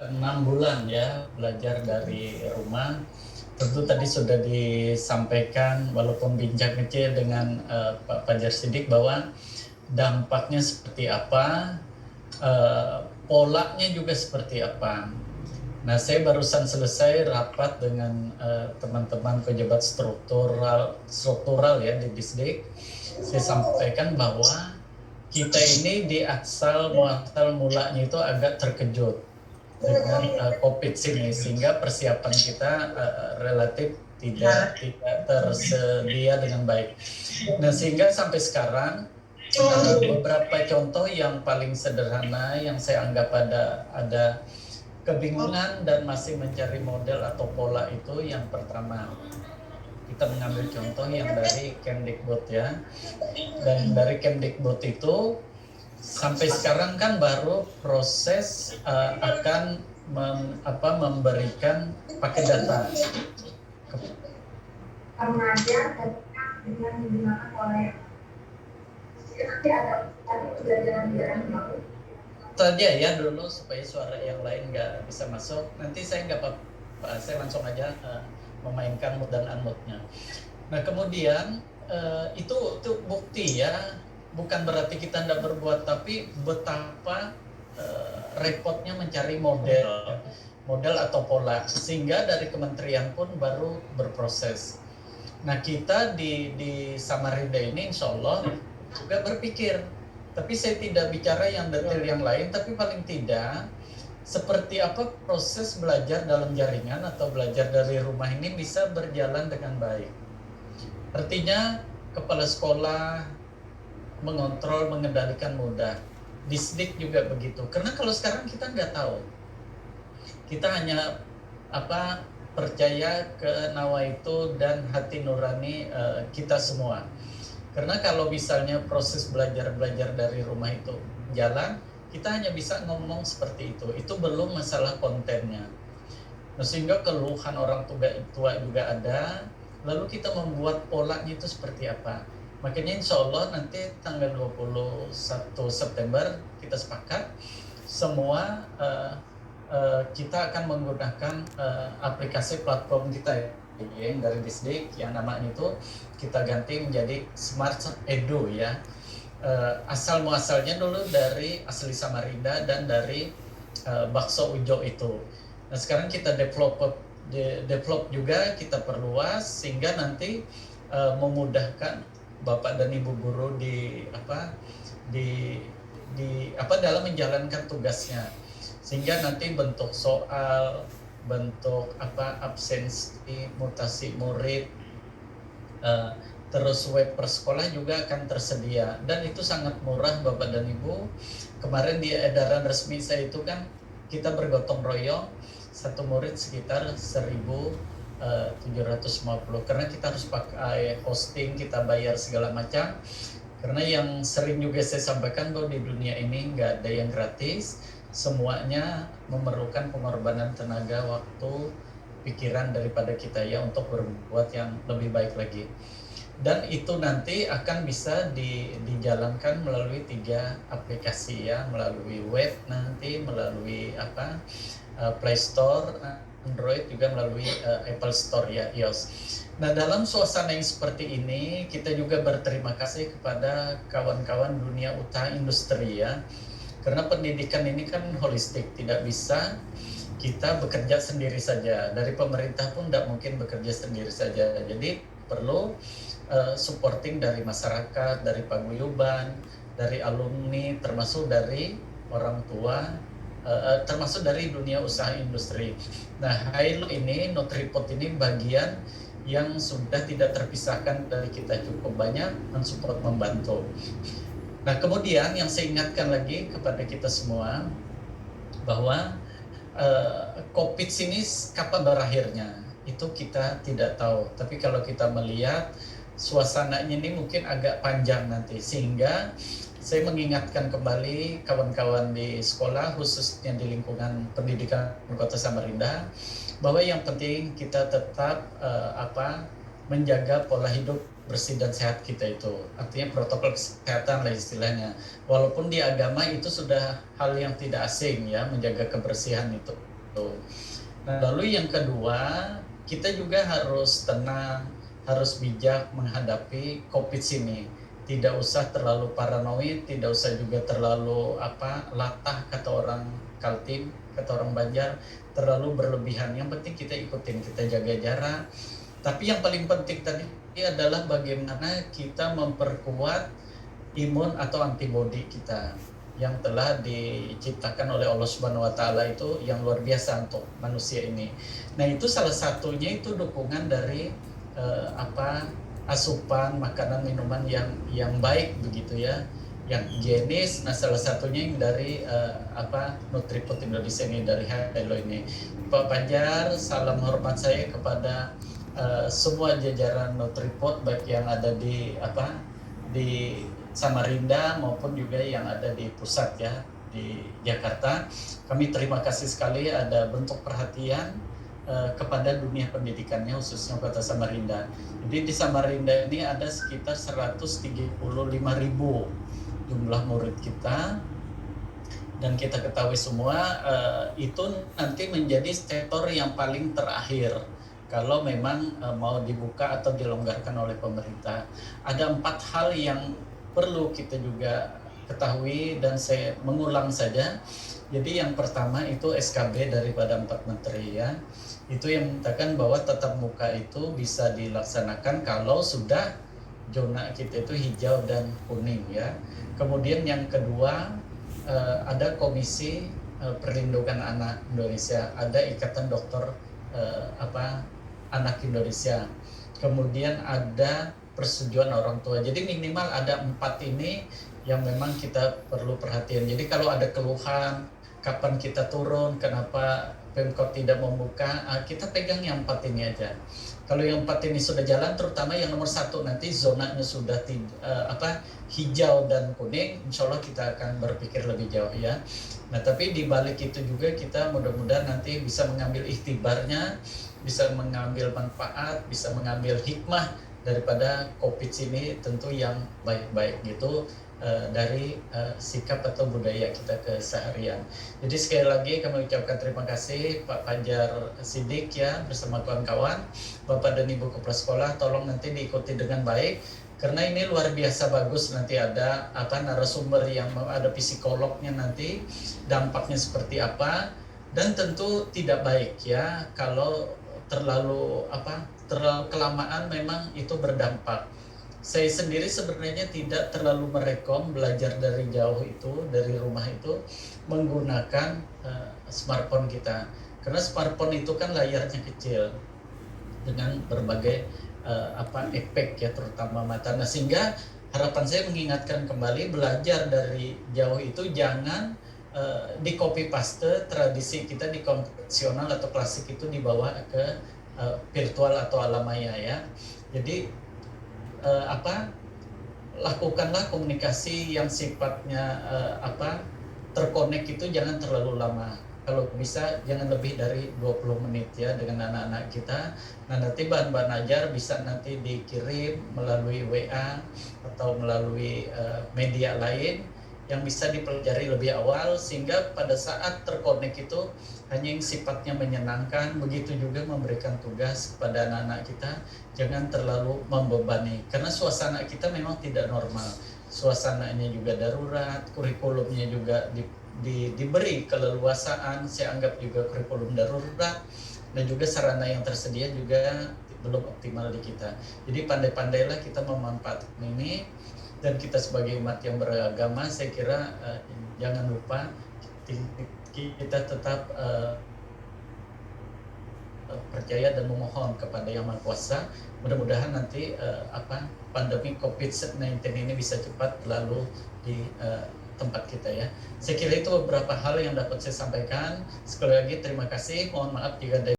6 bulan ya belajar dari rumah. Tentu tadi sudah disampaikan walaupun bincang kecil dengan Pak Fajar Siddiq bahwa dampaknya seperti apa, polanya juga seperti apa. Nah, saya barusan selesai rapat dengan teman-teman pejabat struktural ya di Disdik. Saya sampaikan bahwa kita ini di asal muasal mulanya itu agak terkejut dengan COVID ini, sehingga persiapan kita relatif tidak tersedia dengan baik. Nah, sehingga sampai sekarang beberapa contoh yang paling sederhana yang saya anggap ada kebingungan dan masih mencari model atau pola itu. Yang pertama, kita mengambil contoh yang dari Kemdikbud ya. Dan dari Kemdikbud itu sampai sekarang kan baru proses akan memberikan paket data remaja dengan menggunakan oleh nanti ada pembelajaran saja ya dulu supaya suara yang lain nggak bisa masuk. Nanti saya nggak apa-apa, saya langsung aja memainkan mood dan unmute-nya. Nah, kemudian itu bukti ya, bukan berarti kita tidak berbuat, tapi betapa repotnya mencari model atau pola, sehingga dari kementerian pun baru berproses. Nah, kita di Samarinda ini insya Allah juga berpikir, tapi saya tidak bicara yang detail yang lain, tapi paling tidak seperti apa proses belajar dalam jaringan atau belajar dari rumah ini bisa berjalan dengan baik. Artinya kepala sekolah mengontrol, mengendalikan mudah. Disdik juga begitu. Karena kalau sekarang kita nggak tahu, kita hanya percaya ke nawaitu dan hati nurani kita semua. Karena kalau misalnya proses belajar dari rumah itu jalan, kita hanya bisa ngomong seperti itu. Itu belum masalah kontennya. Nah, sehingga keluhan orang tua juga ada. Lalu kita membuat polanya itu seperti apa. Makanya insya Allah nanti tanggal 21 September kita sepakat semua kita akan menggunakan aplikasi platform kita yang dari Disdik yang namanya itu kita ganti menjadi Smart Edu ya. Asal muasalnya dulu dari asli Samarinda dan dari Bakso Ujo itu. Nah, sekarang kita develop juga, kita perluas sehingga nanti memudahkan Bapak dan Ibu guru dalam menjalankan tugasnya, sehingga nanti bentuk soal, bentuk absensi, mutasi murid, terus web per sekolah juga akan tersedia, dan itu sangat murah Bapak dan Ibu. Kemarin di edaran resmi saya itu kan kita bergotong royong, satu murid sekitar 1.750, karena kita harus pakai hosting, kita bayar segala macam. Karena yang sering juga saya sampaikan bahwa di dunia ini nggak ada yang gratis, semuanya memerlukan pengorbanan tenaga, waktu, pikiran daripada kita ya untuk berbuat yang lebih baik lagi. Dan itu nanti akan bisa dijalankan melalui 3 aplikasi ya, melalui web nanti, melalui Play Store, Android, juga melalui Apple Store ya, iOS. Nah, dalam suasana yang seperti ini kita juga berterima kasih kepada kawan-kawan dunia usaha industri ya. Karena pendidikan ini kan holistik, tidak bisa kita bekerja sendiri saja. Dari pemerintah pun tidak mungkin bekerja sendiri saja. Jadi perlu supporting dari masyarakat, dari paguyuban, dari alumni, termasuk dari orang tua, termasuk dari dunia usaha industri. Nah, Hailo ini, Nutripot ini bagian yang sudah tidak terpisahkan dari kita, cukup banyak mensupport, membantu. Nah, kemudian yang saya ingatkan lagi kepada kita semua bahwa COVID ini kapan berakhirnya itu kita tidak tahu. Tapi kalau kita melihat suasananya ini mungkin agak panjang nanti, sehingga saya mengingatkan kembali kawan-kawan di sekolah, khususnya di lingkungan pendidikan Kota Samarinda, bahwa yang penting kita tetap menjaga pola hidup bersih dan sehat kita itu. Artinya protokol kesehatan lah istilahnya. Walaupun di agama itu sudah hal yang tidak asing ya, menjaga kebersihan itu. Nah, lalu yang kedua, kita juga harus tenang, harus bijak menghadapi COVID ini. Tidak usah terlalu paranoid, tidak usah juga terlalu latah kata orang Kaltim, kata orang Banjar, terlalu berlebihan. Yang penting kita ikutin, kita jaga jarak. Tapi yang paling penting tadi adalah bagaimana kita memperkuat imun atau antibodi kita yang telah diciptakan oleh Allah Subhanahu wa taala itu yang luar biasa untuk manusia ini. Nah, itu salah satunya itu dukungan dari asupan makanan minuman yang baik begitu ya, yang higienis. Nah, salah satunya yang dari Nutriput Indonesia ini, dari Hello ini. Pak Panjar, salam hormat saya kepada semua jajaran Nutriput, baik yang ada di Samarinda maupun juga yang ada di pusat ya, di Jakarta. Kami terima kasih sekali ada bentuk perhatian kepada dunia pendidikannya, khususnya Kota Samarinda. Jadi di Samarinda ini ada sekitar 135.000 jumlah murid kita, dan kita ketahui semua itu nanti menjadi sektor yang paling terakhir kalau memang mau dibuka atau dilonggarkan oleh pemerintah. Ada 4 hal yang perlu kita juga ketahui dan saya mengulang saja. Jadi yang pertama itu SKB daripada 4 menteri ya. Itu yang mengatakan bahwa tatap muka itu bisa dilaksanakan kalau sudah zona kita itu hijau dan kuning ya. Kemudian yang kedua ada Komisi Perlindungan Anak Indonesia, ada Ikatan Dokter Anak Indonesia. Kemudian ada persetujuan orang tua. Jadi minimal ada 4 ini yang memang kita perlu perhatian. Jadi kalau ada keluhan, kapan kita turun, kenapa Pemkot tidak membuka, kita pegang yang 4 ini aja. Kalau yang 4 ini sudah jalan, terutama yang nomor 1 nanti zonanya sudah hijau dan kuning, insya Allah kita akan berpikir lebih jauh ya. Nah, tapi di balik itu juga kita mudah-mudahan nanti bisa mengambil ikhtibarnya, bisa mengambil manfaat, bisa mengambil hikmah daripada COVID ini, tentu yang baik-baik gitu dari sikap atau budaya kita keseharian. Jadi sekali lagi kami ucapkan terima kasih Pak Panjar Sidik ya bersama kawan-kawan, Bapak dan Ibu Kepala Sekolah, tolong nanti diikuti dengan baik karena ini luar biasa bagus. Nanti ada narasumber yang ada psikolognya, nanti dampaknya seperti apa, dan tentu tidak baik ya kalau terlalu kelamaan memang itu berdampak. Saya sendiri sebenarnya tidak terlalu merekom belajar dari jauh itu, dari rumah itu menggunakan smartphone kita. Karena smartphone itu kan layarnya kecil dengan berbagai efek ya, terutama mata. Nah, sehingga harapan saya mengingatkan kembali belajar dari jauh itu jangan di copy paste tradisi kita di konvensional atau klasik itu dibawa ke virtual atau alam maya ya. Jadi lakukanlah komunikasi yang sifatnya terkonek itu jangan terlalu lama. Kalau bisa jangan lebih dari 20 menit ya dengan anak-anak kita. Nah, nanti bahan-bahan ajar bisa nanti dikirim melalui WA atau melalui media lain yang bisa dipelajari lebih awal, sehingga pada saat terkonek itu hanya yang sifatnya menyenangkan. Begitu juga memberikan tugas kepada anak-anak kita, jangan terlalu membebani karena suasana kita memang tidak normal. Suasananya juga darurat, kurikulumnya juga diberi keleluasaan, saya anggap juga kurikulum darurat, dan juga sarana yang tersedia juga belum optimal di kita. Jadi pandai-pandailah kita memanfaatkan ini. Dan kita sebagai umat yang beragama, saya kira jangan lupa kita tetap percaya dan memohon kepada Yang Maha Kuasa. Mudah-mudahan nanti pandemi COVID-19 ini bisa cepat berlalu di tempat kita ya. Saya kira itu beberapa hal yang dapat saya sampaikan. Sekali lagi terima kasih. Mohon maaf jika ada